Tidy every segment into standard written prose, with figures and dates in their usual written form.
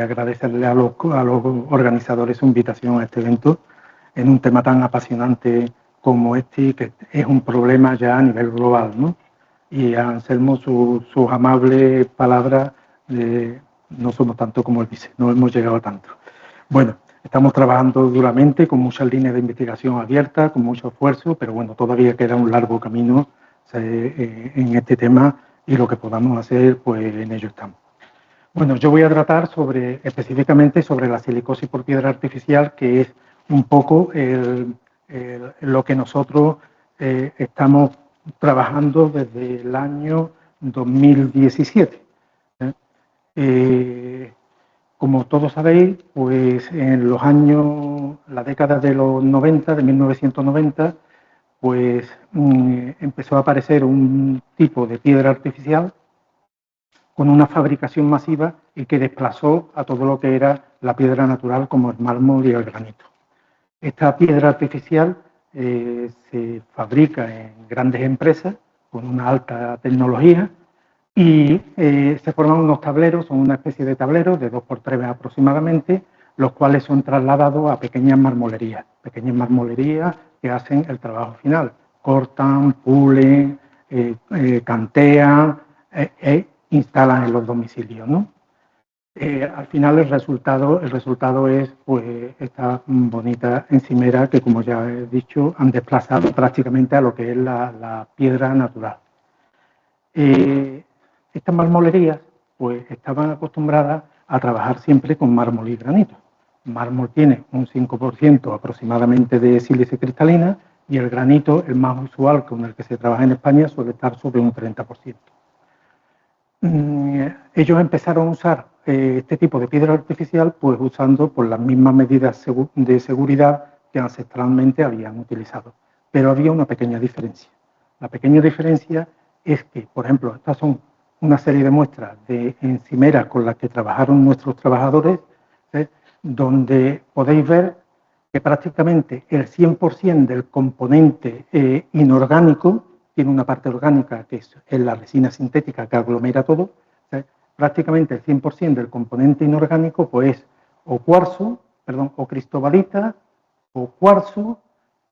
agradecerle a los organizadores su invitación a este evento en un tema tan apasionante como este, que es un problema ya a nivel global, ¿no? Y a Anselmo sus amables palabras, no somos tanto como él dice, no hemos llegado a tanto. Bueno, estamos trabajando duramente con muchas líneas de investigación abiertas, con mucho esfuerzo, pero bueno, todavía queda un largo camino en este tema y lo que podamos hacer, pues en ello estamos. Bueno, yo voy a tratar específicamente sobre la silicosis por piedra artificial, que es un poco lo que nosotros estamos trabajando desde el año 2017. Como todos sabéis, pues en la década de los 90, de 1990, pues empezó a aparecer un tipo de piedra artificial con una fabricación masiva y que desplazó a todo lo que era la piedra natural como el mármol y el granito. Esta piedra artificial se fabrica en grandes empresas con una alta tecnología y se forman unos tableros, son una especie de tableros de 2×3 aproximadamente, los cuales son trasladados a pequeñas marmolerías que hacen el trabajo final, cortan, pulen, cantean, instalan en los domicilios, ¿no? Al final el resultado es pues esta bonita encimera que, como ya he dicho, han desplazado prácticamente a lo que es la piedra natural. Estas marmolerías pues estaban acostumbradas a trabajar siempre con mármol y granito. El mármol tiene un 5% aproximadamente de sílice cristalina y el granito, el más usual con el que se trabaja en España, suele estar sobre un 30%. Ellos empezaron a usar este tipo de piedra artificial pues usando por las mismas medidas de seguridad que ancestralmente habían utilizado. Pero había una pequeña diferencia. La pequeña diferencia es que, por ejemplo, estas son una serie de muestras de encimeras con las que trabajaron nuestros trabajadores, donde podéis ver que prácticamente el 100% del componente inorgánico tiene una parte orgánica que es la resina sintética que aglomera todo. Prácticamente el 100% del componente inorgánico pues es o cristobalita, o cuarzo,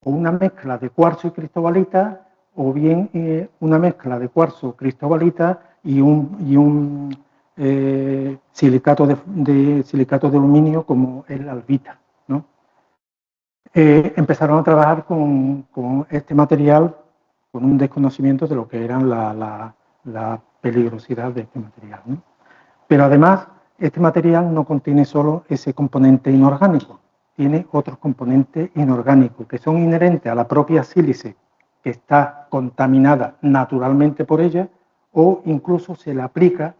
o una mezcla de cuarzo y cristobalita, o bien una mezcla de cuarzo, cristobalita y un silicato de aluminio como el albita, ¿no? Empezaron a trabajar con este material con un desconocimiento de lo que eran la peligrosidad de este material, ¿no? Pero además, este material no contiene solo ese componente inorgánico, tiene otros componentes inorgánicos que son inherentes a la propia sílice, que está contaminada naturalmente por ella, o incluso se le aplica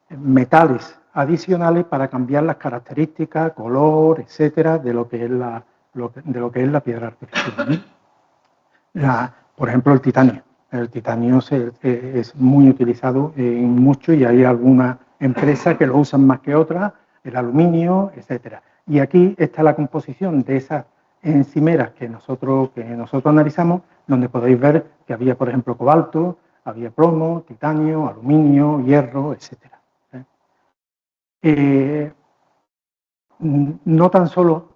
metales adicionales para cambiar las características, color, etcétera, de lo que es la piedra artificial, ¿no? Por ejemplo, el titanio. El titanio es muy utilizado en mucho y hay algunas empresas que lo usan más que otras, el aluminio, etcétera. Y aquí está la composición de esas encimeras que nosotros analizamos, donde podéis ver que había, por ejemplo, cobalto, había plomo, titanio, aluminio, hierro, etcétera. No tan solo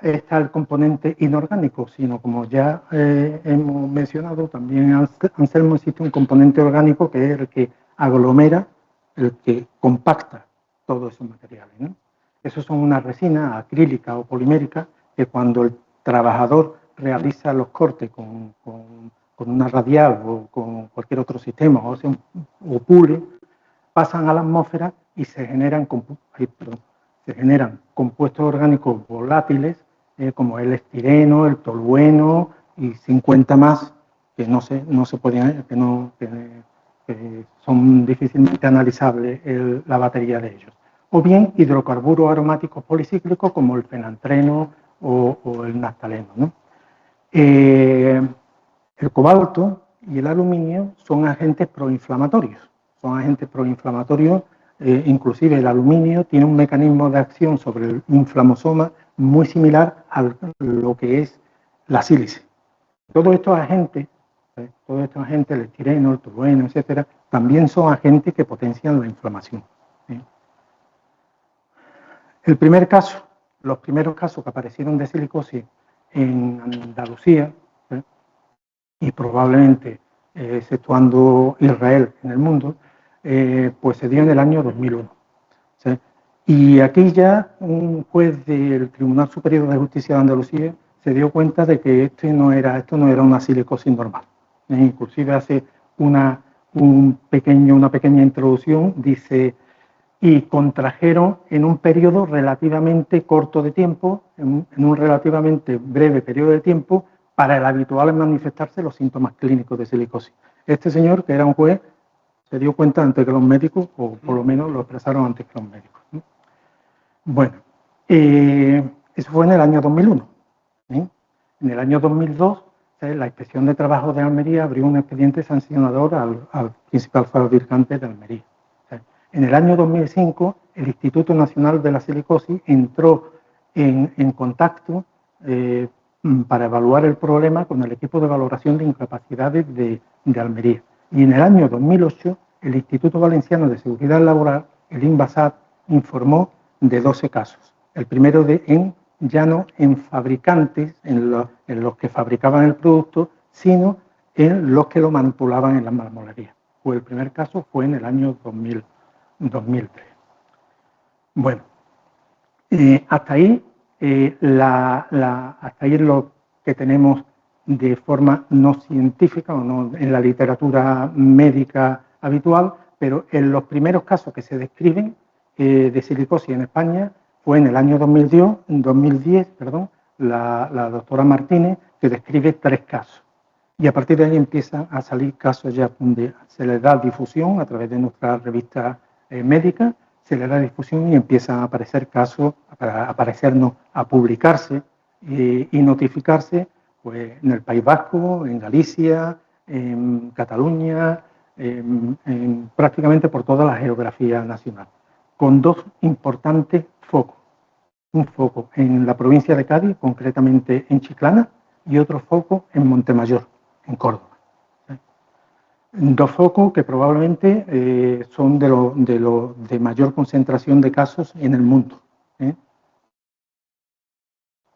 está el componente inorgánico, sino como ya hemos mencionado, también Anselmo, existe un componente orgánico que es el que aglomera, el que compacta todos esos materiales, ¿no? Esos son una resina acrílica o polimérica que cuando el trabajador realiza los cortes con una radial o con cualquier otro sistema o pule, pasan a la atmósfera y se generan compuestos orgánicos volátiles como el estireno, el tolueno y 50 más que son difícilmente analizables la batería de ellos. O bien hidrocarburos aromáticos policíclicos como el fenantreno o el naftaleno, ¿no? El cobalto y el aluminio son agentes proinflamatorios. Inclusive el aluminio tiene un mecanismo de acción sobre el inflamosoma muy similar a lo que es la sílice. Todos estos agentes, el estireno, el tolueno, etcétera, también son agentes que potencian la inflamación. El primer caso, los primeros casos que aparecieron de silicosis en Andalucía, y probablemente exceptuando Israel en el mundo, pues se dio en el año 2001. ¿Sí? Y aquí ya un juez del Tribunal Superior de Justicia de Andalucía se dio cuenta de que esto no era una silicosis normal. Inclusive hace una pequeña introducción, dice, y contrajeron en un periodo relativamente corto de tiempo, en un relativamente breve periodo de tiempo, para el habitual en manifestarse los síntomas clínicos de silicosis. Este señor, que era un juez, se dio cuenta antes que los médicos, o por lo menos lo expresaron antes que los médicos. Bueno, eso fue en el año 2001. En el año 2002, la Inspección de Trabajo de Almería abrió un expediente sancionador al principal fabricante de Almería. En el año 2005, el Instituto Nacional de la Silicosis entró en contacto para evaluar el problema con el equipo de valoración de incapacidades de Almería. Y en el año 2008, el Instituto Valenciano de Seguridad Laboral, el INVASAT, informó de 12 casos. El primero ya no en fabricantes, en los que fabricaban el producto, sino en los que lo manipulaban en las marmolerías. Pues el primer caso fue en el año 2003. Bueno, hasta ahí hasta ahí es lo que tenemos de forma no científica o no en la literatura médica habitual, pero en los primeros casos que se describen de silicosis en España fue en el año 2010, la doctora Martínez, que describe 3 casos. Y a partir de ahí empiezan a salir casos ya donde se les da difusión a través de nuestra revista médica, se le da difusión y empiezan a aparecer casos, a publicarse y notificarse pues, en el País Vasco, en Galicia, en Cataluña, prácticamente por toda la geografía nacional, con 2 importantes focos. Un foco en la provincia de Cádiz, concretamente en Chiclana, y otro foco en Montemayor, en Córdoba. 2 focos que probablemente son de mayor concentración de casos en el mundo.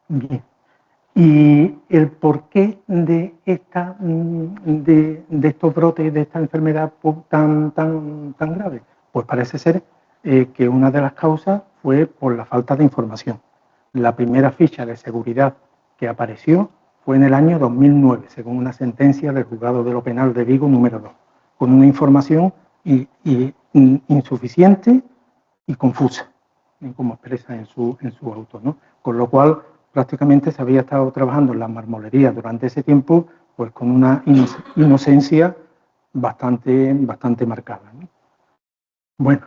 Bien. Y el porqué de estos brotes, de esta enfermedad tan grave, pues parece ser que una de las causas fue por la falta de información. La primera ficha de seguridad que apareció fue en el año 2009, según una sentencia del Juzgado de lo Penal de Vigo número 2, con una información insuficiente y confusa, como expresa en su auto, ¿no? Con lo cual, prácticamente se había estado trabajando en las marmolerías durante ese tiempo, pues con una inocencia bastante marcada, ¿no? Bueno,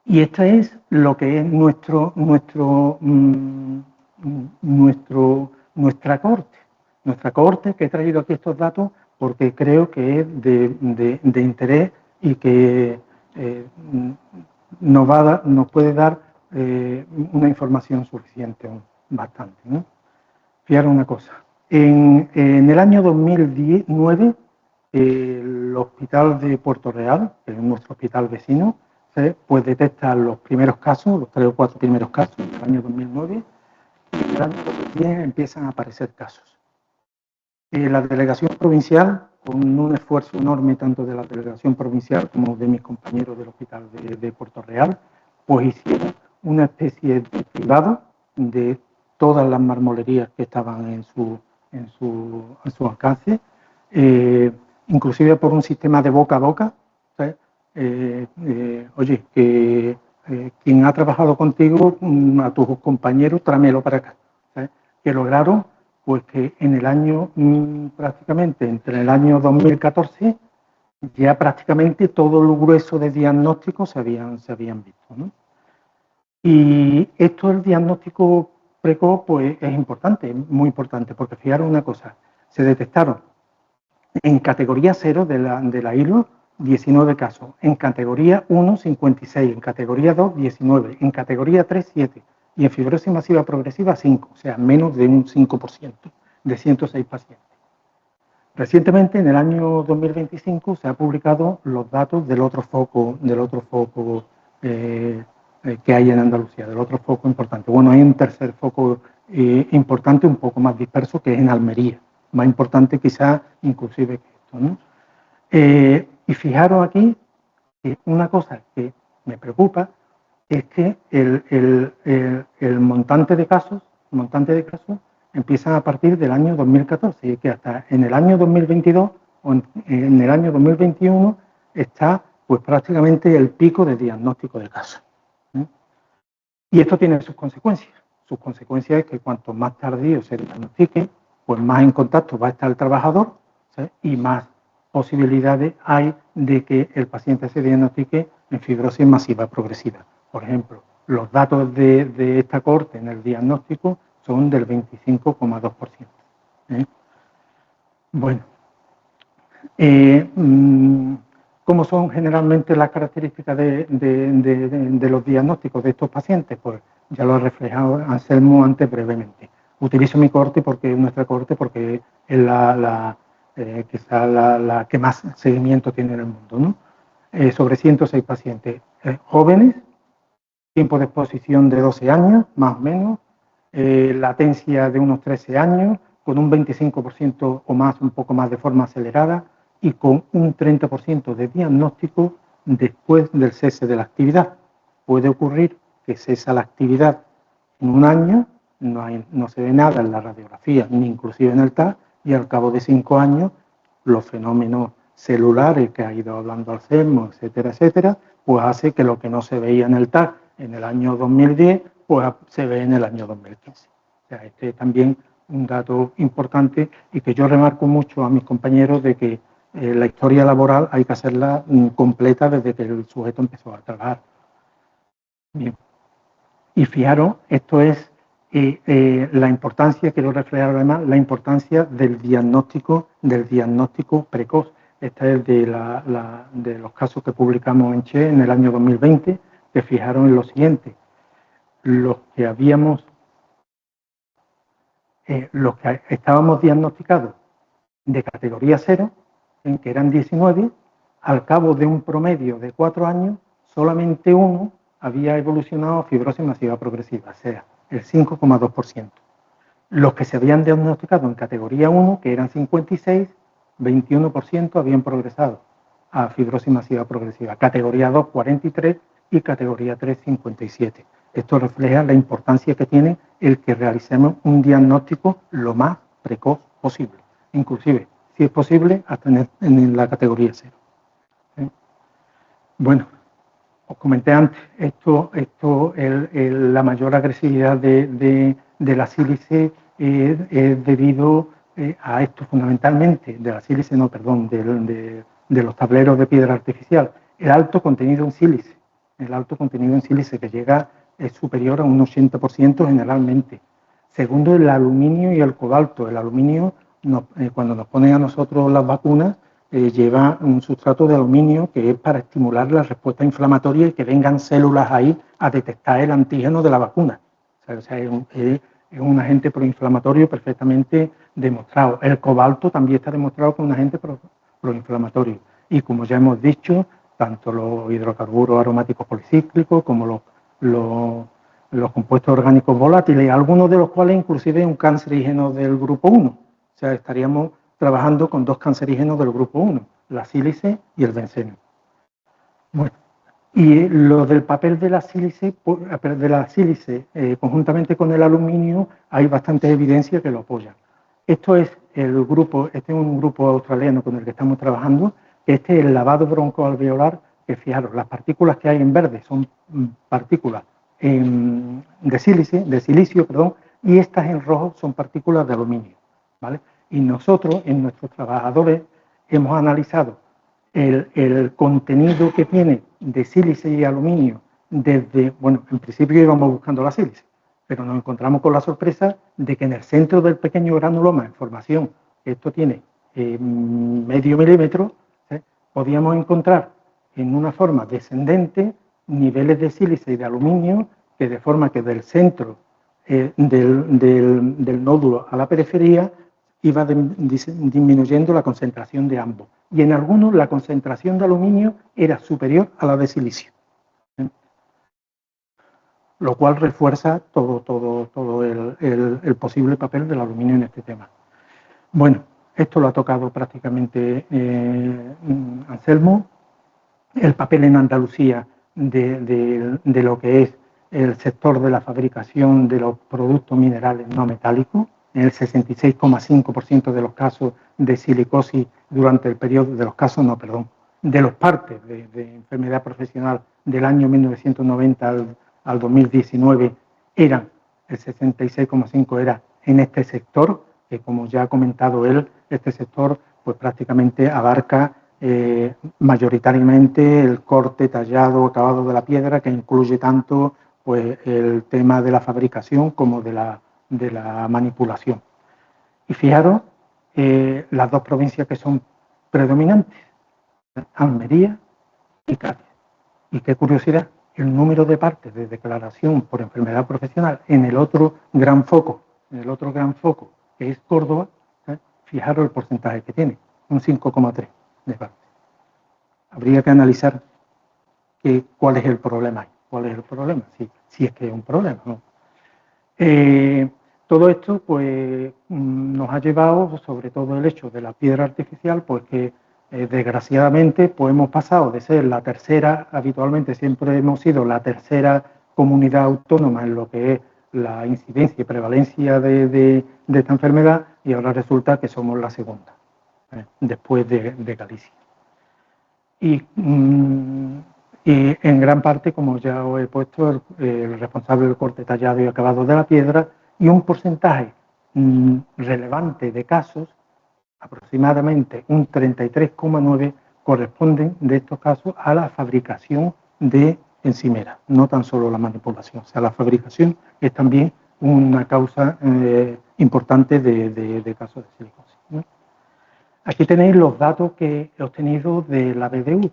y esta es lo que es nuestra cohorte. Nuestra cohorte, que he traído aquí estos datos porque creo que es de interés y que nos puede dar una información suficiente, bastante, ¿no? Fijaros una cosa. En el año 2009, el hospital de Puerto Real, que es nuestro hospital vecino, pues detecta los primeros casos, los 3 o 4 primeros casos del año 2009, y en el año 2010 empiezan a aparecer casos. La delegación provincial, con un esfuerzo enorme tanto de la delegación provincial como de mis compañeros del hospital de Puerto Real, pues hicieron una especie de cribado de todas las marmolerías que estaban en su alcance, inclusive por un sistema de boca a boca. Oye, que quien ha trabajado contigo, a tus compañeros, tráemelo para acá. ¿Sabes? Que lograron pues que en el año, prácticamente entre el año 2014, ya prácticamente todo el grueso de diagnósticos se habían visto, ¿no? Y esto del diagnóstico precoz pues es importante, muy importante, porque fijaros una cosa, se detectaron en categoría 0 de la ILO 19 casos, en categoría 1 56, en categoría 2 19, en categoría 3 7 y en fibrosis masiva progresiva 5, o sea, menos de un 5% de 106 pacientes. Recientemente, en el año 2025, se han publicado los datos del otro foco que hay en Andalucía, del otro foco importante. Bueno, hay un tercer foco importante, un poco más disperso, que es en Almería, más importante quizás inclusive que esto, ¿no? Y fijaros aquí que una cosa que me preocupa es que el montante de casos empiezan a partir del año 2014 y que hasta en el año 2022 o en el año 2021 está pues prácticamente el pico de diagnóstico de casos. Y esto tiene sus consecuencias. Sus consecuencias es que cuanto más tardío se diagnostique, pues más en contacto va a estar el trabajador, ¿sí? Y más posibilidades hay de que el paciente se diagnostique en fibrosis masiva progresiva. Por ejemplo, los datos de esta cohorte en el diagnóstico son del 25,2%. Bueno, ¿cómo son generalmente las características de los diagnósticos de estos pacientes? Pues ya lo ha reflejado Anselmo antes brevemente. Utilizo mi cohorte porque nuestra cohorte porque es quizá la que más seguimiento tiene en el mundo, ¿no? Sobre 106 pacientes jóvenes, tiempo de exposición de 12 años, más o menos, latencia de unos 13 años, con un 25% o más, un poco más de forma acelerada y con un 30% de diagnóstico después del cese de la actividad. Puede ocurrir que cesa la actividad en un año, no se ve nada en la radiografía, ni inclusive en el TAC, y al cabo de 5 años los fenómenos celulares que ha ido hablando Anselmo, etcétera, etcétera, pues hace que lo que no se veía en el TAC en el año 2010, pues se ve en el año 2015. O sea, este es también un dato importante y que yo remarco mucho a mis compañeros de que la historia laboral hay que hacerla completa desde que el sujeto empezó a trabajar. Bien. Y fijaros, esto es la importancia, quiero reflejar además, la importancia del diagnóstico precoz. Este es de los casos que publicamos en CHE en el año 2020, que fijaron en lo siguiente. Los que estábamos diagnosticados de categoría 0, en que eran 19, al cabo de un promedio de 4 años, solamente uno había evolucionado a fibrosis masiva progresiva, o sea, el 5,2%. Los que se habían diagnosticado en categoría 1, que eran 56, 21% habían progresado a fibrosis masiva progresiva. Categoría 2, 43 y categoría 3, 57. Esto refleja la importancia que tiene el que realicemos un diagnóstico lo más precoz posible, inclusive, si es posible, hasta en la categoría 0. Bueno, os comenté antes, la mayor agresividad de la sílice es debido a esto fundamentalmente, de la sílice, no, perdón, de los tableros de piedra artificial, el alto contenido en sílice. El alto contenido en sílice que es superior a un 80% generalmente. Segundo, el aluminio y el cobalto. El aluminio, cuando nos ponen a nosotros las vacunas, lleva un sustrato de aluminio que es para estimular la respuesta inflamatoria y que vengan células ahí a detectar el antígeno de la vacuna. O sea, es un agente proinflamatorio perfectamente demostrado. El cobalto también está demostrado como un agente proinflamatorio. Y como ya hemos dicho, tanto los hidrocarburos aromáticos policíclicos como los compuestos orgánicos volátiles, algunos de los cuales inclusive un cancerígeno del grupo 1. O sea, estaríamos trabajando con 2 cancerígenos del grupo 1, la sílice y el benceno. Bueno, y lo del papel de la sílice, conjuntamente con el aluminio, hay bastantes evidencias que lo apoyan. Este es un grupo australiano con el que estamos trabajando. Este es el lavado broncoalveolar, que fijaros, las partículas que hay en verde son partículas de silicio, y estas en rojo son partículas de aluminio, ¿vale? Y nosotros, en nuestros trabajadores, hemos analizado el contenido que tiene de sílice y aluminio desde, bueno, en principio íbamos buscando la sílice, pero nos encontramos con la sorpresa de que en el centro del pequeño granuloma en formación, esto tiene medio milímetro, podíamos encontrar en una forma descendente niveles de sílice y de aluminio que de forma que del centro del nódulo a la periferia iba disminuyendo la concentración de ambos. Y en algunos la concentración de aluminio era superior a la de silicio. lo cual refuerza todo el posible papel del aluminio en este tema. Bueno, esto lo ha tocado prácticamente Anselmo. El papel en Andalucía de lo que es el sector de la fabricación de los productos minerales no metálicos, en el 66,5% de los casos de silicosis durante el periodo de los casos, no, perdón, de los partes de enfermedad profesional del año 1990 al 2019 eran, el 66,5% era en este sector, que como ya ha comentado él, este sector pues prácticamente abarca mayoritariamente el corte, tallado, acabado de la piedra, que incluye tanto pues, el tema de la fabricación como de la manipulación. Y fijaros las dos provincias que son predominantes, Almería y Cádiz. Y qué curiosidad, el número de partes de declaración por enfermedad profesional en el otro gran foco, que es Córdoba, fijaros el porcentaje que tiene, un 5,3% de partes. Habría que analizar cuál es el problema, si es que es un problema, ¿no? Todo esto pues nos ha llevado, sobre todo el hecho de la piedra artificial, pues que desgraciadamente pues hemos pasado de ser la tercera, habitualmente siempre hemos sido la tercera comunidad autónoma en lo que es la incidencia y prevalencia de esta enfermedad, y ahora resulta que somos la segunda, después de Galicia. Y en gran parte, como ya os he puesto, el responsable del corte, tallado y acabado de la piedra, y un porcentaje relevante de casos, aproximadamente un 33,9%, corresponden de estos casos a la fabricación de encimeras, no tan solo la manipulación. O sea, la fabricación es también una causa importante de casos de silicosis, ¿no? Aquí tenéis los datos que he obtenido de la BDU.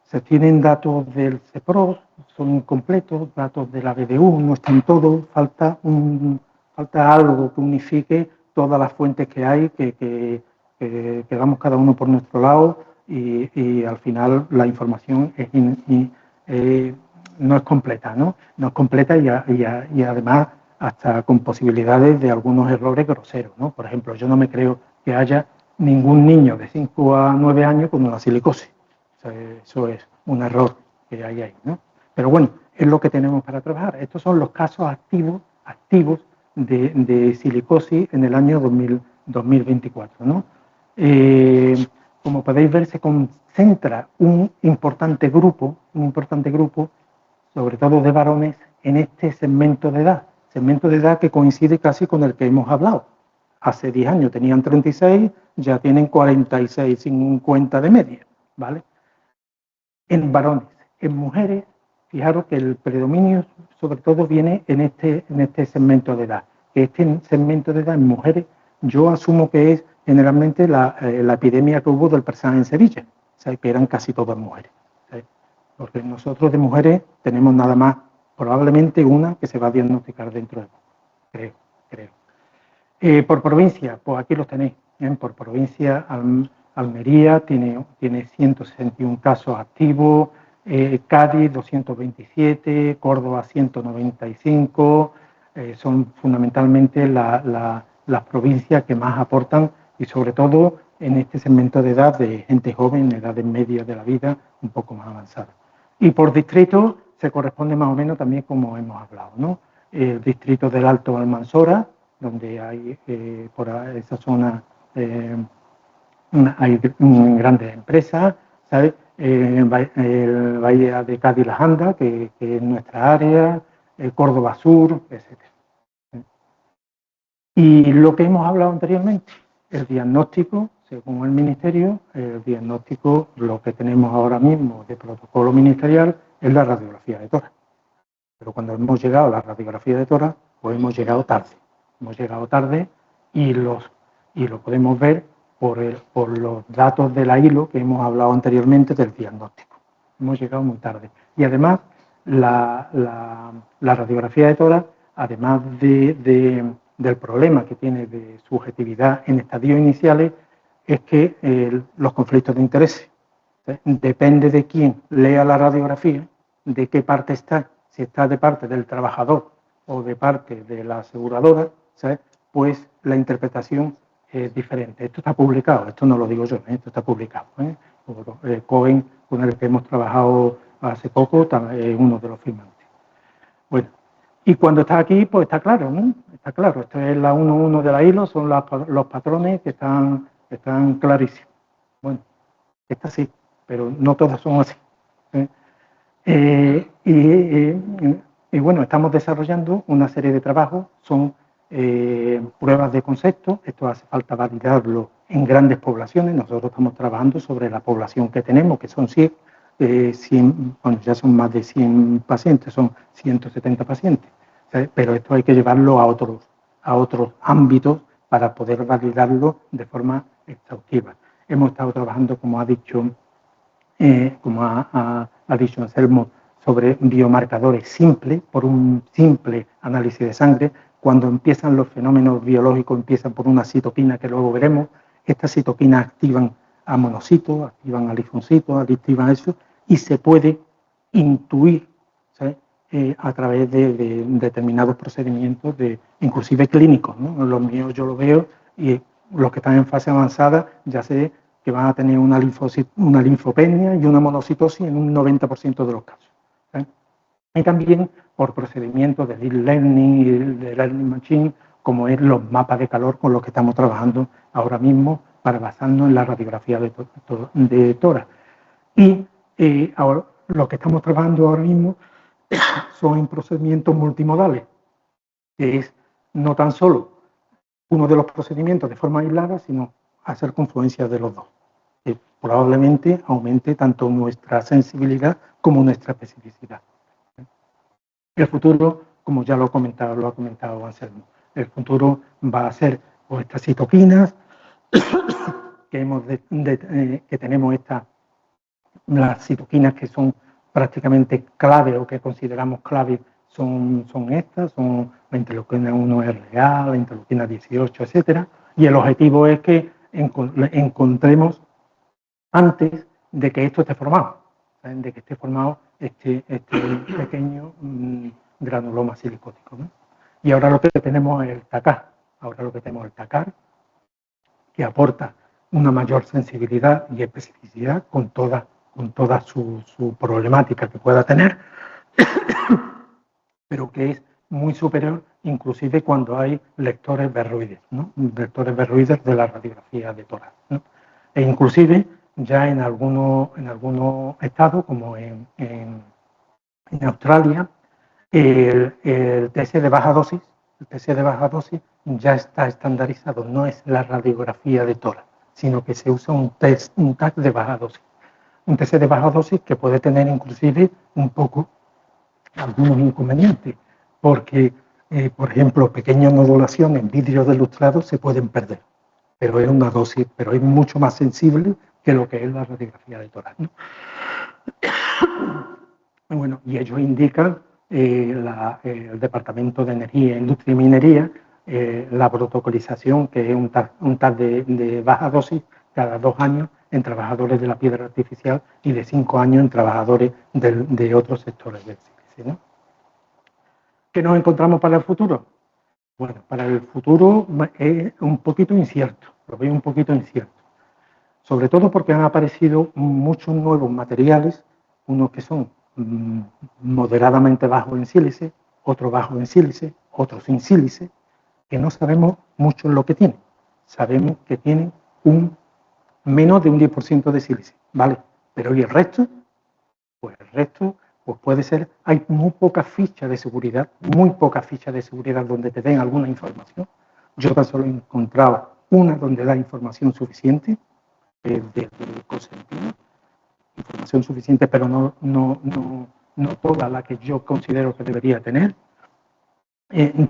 Se tienen datos del CEPROS, son incompletos, datos de la BDU, no están todos, falta algo que unifique todas las fuentes que hay, que damos cada uno por nuestro lado, y al final la información no es completa, ¿no? No es completa y además hasta con posibilidades de algunos errores groseros, ¿no? Por ejemplo, yo no me creo que haya ningún niño de 5 a 9 años con una silicosis. O sea, eso es un error que hay ahí, ¿no? Pero bueno, es lo que tenemos para trabajar. Estos son los casos activos de silicosis en el año 2024, ¿no? Como podéis ver, se concentra un importante grupo, sobre todo de varones, en este segmento de edad que coincide casi con el que hemos hablado. Hace 10 años tenían 36, ya tienen 46, 50 de media, ¿vale? En varones. En mujeres, fijaros que el predominio sobre todo viene en este segmento de edad. Este segmento de edad en mujeres, yo asumo que es generalmente la epidemia que hubo del Persan en Sevilla, o sea, que eran casi todas mujeres, ¿sabes? Porque nosotros de mujeres tenemos nada más, probablemente una que se va a diagnosticar dentro de poco, creo. Por provincia, pues aquí los tenéis. Por provincia, Almería tiene 161 casos activos, Cádiz 227, Córdoba 195, son fundamentalmente las provincias que más aportan, y sobre todo en este segmento de edad de gente joven, edades medias de la vida, un poco más avanzada. Y por distrito se corresponde más o menos también como hemos hablado, ¿no? El distrito del Alto Almanzora, donde hay por esa zona hay grandes empresas, ¿sabes? El Bahía de Cádiz-Las Andas, que es nuestra área, Córdoba Sur, etc. Y lo que hemos hablado anteriormente, el diagnóstico, según el Ministerio, lo que tenemos ahora mismo de protocolo ministerial es la radiografía de tórax. Pero cuando hemos llegado a la radiografía de tórax, pues hemos llegado tarde. Y lo podemos ver por los datos de la ILO que hemos hablado anteriormente del diagnóstico. Hemos llegado muy tarde. Y además, la radiografía de tórax, además del problema que tiene de subjetividad en estadios iniciales, es que los conflictos de interés. Depende de quién lea la radiografía, de qué parte está. si está de parte del trabajador o de parte de la aseguradora, ¿sabes? Pues la interpretación es diferente. Esto está publicado, esto no lo digo yo, esto está publicado. Cohen, con el que hemos trabajado hace poco, es uno de los firmantes. Bueno, y cuando está aquí, pues está claro, ¿no? Está claro, esto es la 1.1 de la ILO, son los patrones que están clarísimos. Bueno, esta sí, pero no todas son así. Y bueno, estamos desarrollando una serie de trabajos, son pruebas de concepto, esto hace falta validarlo en grandes poblaciones, nosotros estamos trabajando sobre la población que tenemos, que son 100, bueno, ya son más de 100 pacientes, son 170 pacientes, ¿sabes? Pero esto hay que llevarlo a otros ámbitos para poder validarlo de forma exhaustiva. Hemos estado trabajando, como ha dicho Anselmo, sobre biomarcadores simples, por un simple análisis de sangre. Cuando empiezan los fenómenos biológicos, empiezan por una citokina que luego veremos. Estas citoquinas activan a monocitos, activan a linfocitos, activan eso, y se puede intuir, ¿sabes? A través de determinados procedimientos, inclusive clínicos, ¿no? Los míos yo lo veo y los que están en fase avanzada ya sé que van a tener una linfopenia y una monocitosis en un 90% de los casos. Y también por procedimientos de deep learning y de learning machine, como es los mapas de calor con los que estamos trabajando ahora mismo para basarnos en la radiografía de tórax. Y ahora lo que estamos trabajando ahora mismo son en procedimientos multimodales, que es no tan solo uno de los procedimientos de forma aislada, sino hacer confluencias de los dos. Probablemente aumente tanto nuestra sensibilidad como nuestra especificidad. El futuro, como ya lo ha comentado Anselmo, el futuro va a ser pues, estas citoquinas que tenemos las citoquinas que son prácticamente clave o que consideramos clave son estas, son la interleuquina 1RA, la interleuquina 18, etcétera, y el objetivo es que encontremos antes de que esto esté formado, ¿saben? De que esté formado este pequeño granuloma silicótico, ¿no? Y ahora lo que tenemos es el TACAR, que aporta una mayor sensibilidad y especificidad con toda su problemática que pueda tener, pero que es muy superior inclusive cuando hay lectores berroides, ¿no? Lectores berroides de la radiografía de tórax, ¿no? E inclusive ya en algunos estados, como en Australia, el TC de baja dosis, ya está estandarizado, no es la radiografía de tórax, sino que se usa un TAC de baja dosis. Un TC de baja dosis que puede tener inclusive un poco algunos inconvenientes, porque, por ejemplo, pequeñas nodulaciones en vidrio de lustrado se pueden perder, pero es una dosis, pero es mucho más sensible que lo que es la radiografía de tórax, ¿no? Bueno, y ellos indican, el Departamento de Energía, Industria y Minería, la protocolización, que es un TAC de baja dosis cada 2 años en trabajadores de la piedra artificial y de 5 años en trabajadores de otros sectores del sílice, ¿no? ¿Qué nos encontramos para el futuro? Bueno, para el futuro es un poquito incierto, lo veo un poquito incierto. Sobre todo porque han aparecido muchos nuevos materiales, unos que son moderadamente bajos en sílice, otros bajos en sílice, otros sin sílice, que no sabemos mucho lo que tienen. Sabemos que tienen menos de un 10% de sílice, ¿vale? Pero ¿y el resto? Pues el resto pues puede ser, hay muy pocas fichas de seguridad donde te den alguna información. Yo tan solo he encontrado una donde da información suficiente, del consentido, información suficiente, pero no toda la que yo considero que debería tener,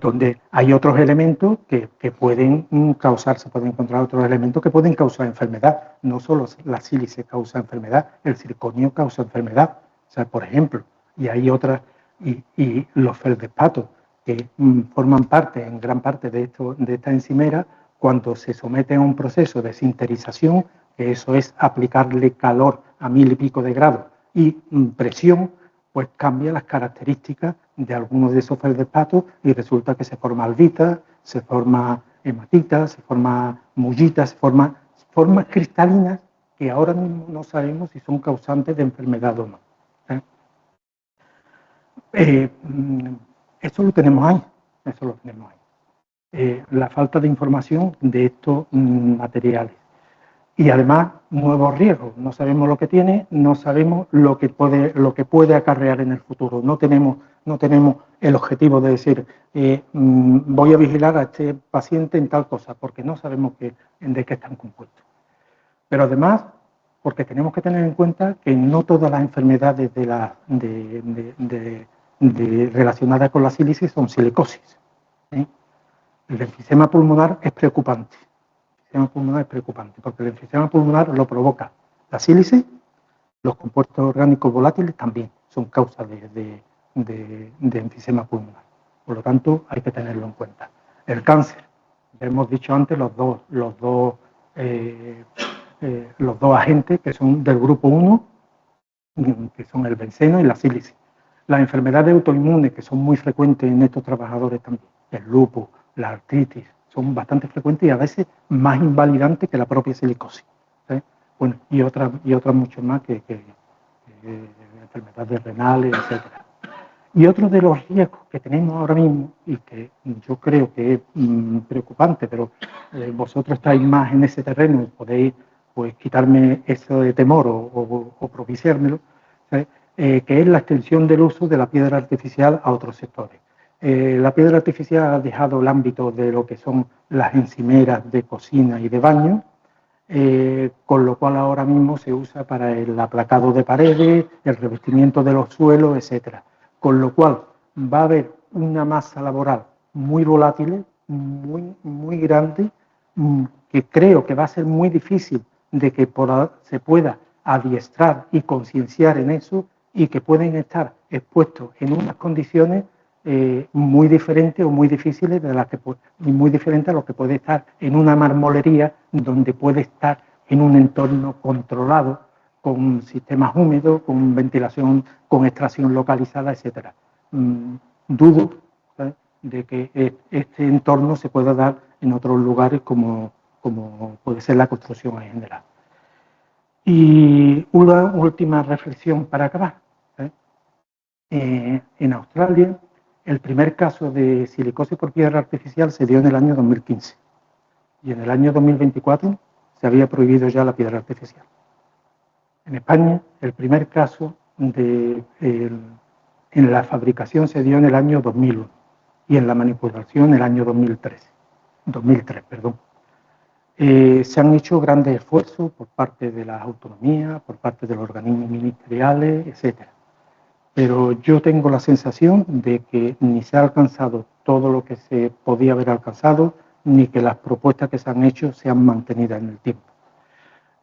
donde hay otros elementos que pueden causar, se pueden encontrar otros elementos que pueden causar enfermedad. No solo la sílice causa enfermedad, el circonio causa enfermedad. O sea, por ejemplo, y hay otras, y los feldespatos, que forman parte, en gran parte de esta enzimera, cuando se someten a un proceso de sinterización, que eso es aplicarle calor a 1000 y pico de grados y presión, pues cambia las características de algunos de esos feldespatos y resulta que se forma albita, se forma hematita, se forma mullita, se forma formas cristalinas que ahora mismo no sabemos si son causantes de enfermedad o no. Eso lo tenemos ahí, eso lo tenemos ahí. La falta de información de estos materiales. Y además, nuevos riesgos. No sabemos lo que tiene, no sabemos lo que puede acarrear en el futuro. No tenemos el objetivo de decir, voy a vigilar a este paciente en tal cosa, porque no sabemos de qué están compuestos. Pero además, porque tenemos que tener en cuenta que no todas las enfermedades relacionadas con la sílice son silicosis. El enfisema pulmonar es preocupante. El enfisema pulmonar es preocupante porque el enfisema pulmonar lo provoca la sílice, los compuestos orgánicos volátiles también son causas de enfisema pulmonar. Por lo tanto, hay que tenerlo en cuenta. El cáncer, ya hemos dicho antes, los dos agentes que son del grupo 1, que son el benceno y la sílice. Las enfermedades autoinmunes, que son muy frecuentes en estos trabajadores también, el lupus, la artritis, son bastante frecuentes y a veces más invalidantes que la propia silicosis. Bueno, y otras mucho más que enfermedades renales, etc. Y otro de los riesgos que tenemos ahora mismo, y que yo creo que es preocupante, pero vosotros estáis más en ese terreno y podéis pues, quitarme eso de temor o propiciármelo, que es la extensión del uso de la piedra artificial a otros sectores. La piedra artificial ha dejado el ámbito de lo que son las encimeras de cocina y de baño, con lo cual ahora mismo se usa para el aplacado de paredes, el revestimiento de los suelos, etcétera. Con lo cual va a haber una masa laboral muy volátil, muy grande, que creo que va a ser muy difícil de que se pueda adiestrar y concienciar en eso y que pueden estar expuestos en unas condiciones muy diferentes o muy difíciles muy diferentes a lo que puede estar en una marmolería donde puede estar en un entorno controlado con sistemas húmedos, con ventilación, con extracción localizada, etcétera. Dudo, ¿sabes?, de que este entorno se pueda dar en otros lugares como puede ser la construcción en general. Y una última reflexión para acabar. En Australia, el primer caso de silicosis por piedra artificial se dio en el año 2015 y en el año 2024 se había prohibido ya la piedra artificial. En España, el primer caso en la fabricación se dio en el año 2001 y en la manipulación en el año 2003. Se han hecho grandes esfuerzos por parte de las autonomías, por parte de los organismos ministeriales, etcétera. Pero yo tengo la sensación de que ni se ha alcanzado todo lo que se podía haber alcanzado, ni que las propuestas que se han hecho se han mantenido en el tiempo.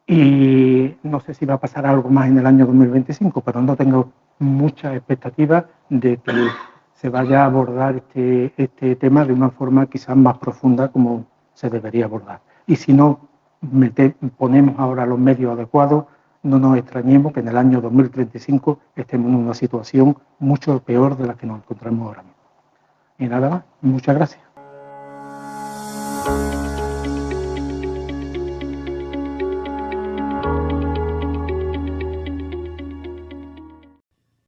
Y no sé si va a pasar algo más en el año 2025, pero no tengo muchas expectativas de que se vaya a abordar este tema de una forma quizás más profunda como se debería abordar. Y si no ponemos ahora los medios adecuados, no nos extrañemos que en el año 2035 estemos en una situación mucho peor de la que nos encontramos ahora mismo. Y nada más, muchas gracias.